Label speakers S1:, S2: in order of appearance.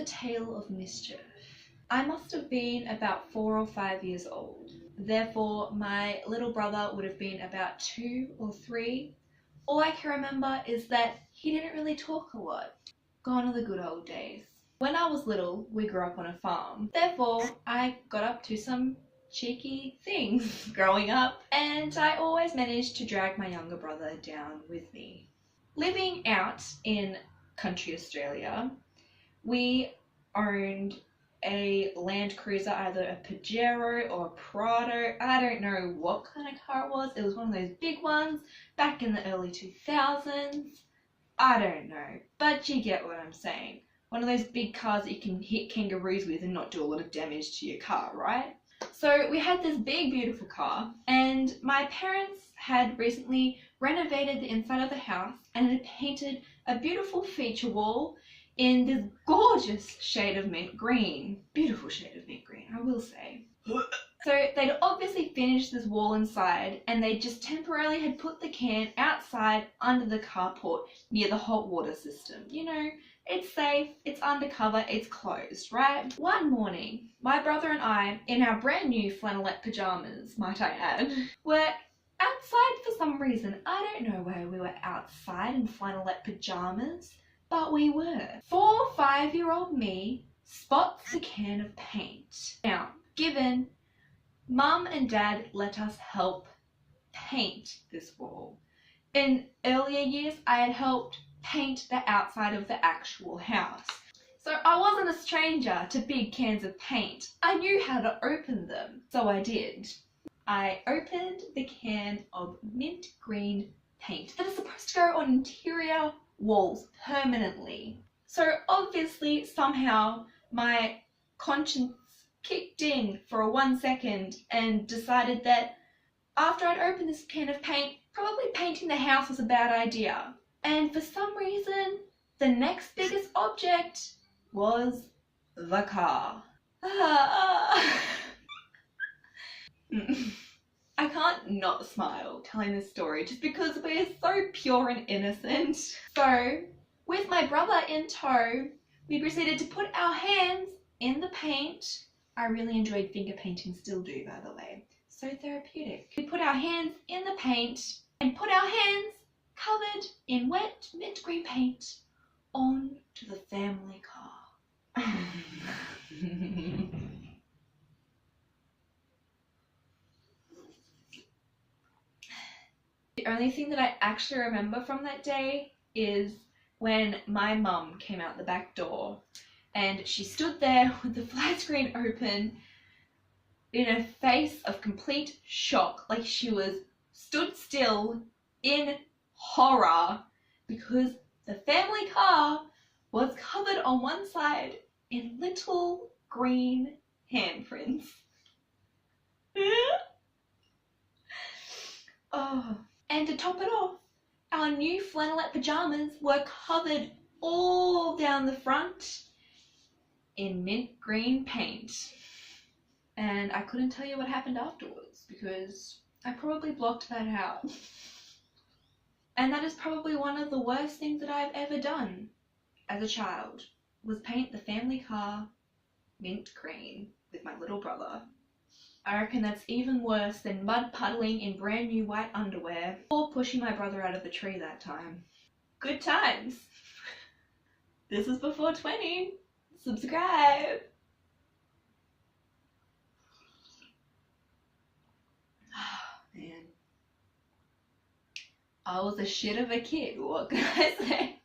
S1: tale of mischief. I must have been about 4 or 5 years old. Therefore, my little brother would have been about 2 or 3. All I can remember is that he didn't really talk a lot. Gone are the good old days. When I was little, we grew up on a farm. Therefore, I got up to some cheeky things growing up, and I always managed to drag my younger brother down with me. Living out in country Australia, we owned a Land Cruiser, either a Pajero or a Prado. I don't know what kind of car it was. It was one of those big ones back in the early 2000s. I don't know, but you get what I'm saying. One of those big cars that you can hit kangaroos with and not do a lot of damage to your car, right? So we had this big, beautiful car, and my parents had recently renovated the inside of the house and had painted a beautiful feature wall in this gorgeous shade of mint green. Beautiful shade of mint green, I will say. So they'd obviously finished this wall inside, and they just temporarily had put the can outside under the carport near the hot water system. You know, it's safe, it's undercover, it's closed, right? One morning, my brother and I, in our brand new flannelette pajamas, might I add, were outside for some reason. I don't know why we were outside in flannelette pajamas, but we were. 4 or 5-year-old me spots the can of paint. Now, given Mum and Dad let us help paint this wall. In earlier years, I had helped paint the outside of the actual house. So I wasn't a stranger to big cans of paint. I knew how to open them, so I did. I opened the can of mint green paint that is supposed to go on interior walls permanently. So obviously, somehow, my conscience kicked in for 1 second and decided that after I'd opened this can of paint, probably painting the house was a bad idea. And for some reason, the next biggest object was the car. I can't not smile telling this story just because we're so pure and innocent. So, with my brother in tow, we proceeded to put our hands in the paint. I really enjoyed finger painting, still do, by the way. So therapeutic. We put our hands in the paint and put our hands covered in wet mint green paint onto the family car. The only thing that I actually remember from that day is when my mum came out the back door and she stood there with the flat screen open in a face of complete shock, like she was stood still in horror because the family car was covered on one side in little green handprints. Oh. And to top it off, our new flannelette pajamas were covered all down the front in mint green paint. And I couldn't tell you what happened afterwards because I probably blocked that out. And that is probably one of the worst things that I've ever done as a child, was paint the family car mint green with my little brother. I reckon that's even worse than mud puddling in brand new white underwear or pushing my brother out of the tree that time. Good times. This is before 20. Subscribe. Man. I was a shit of a kid, what can I say?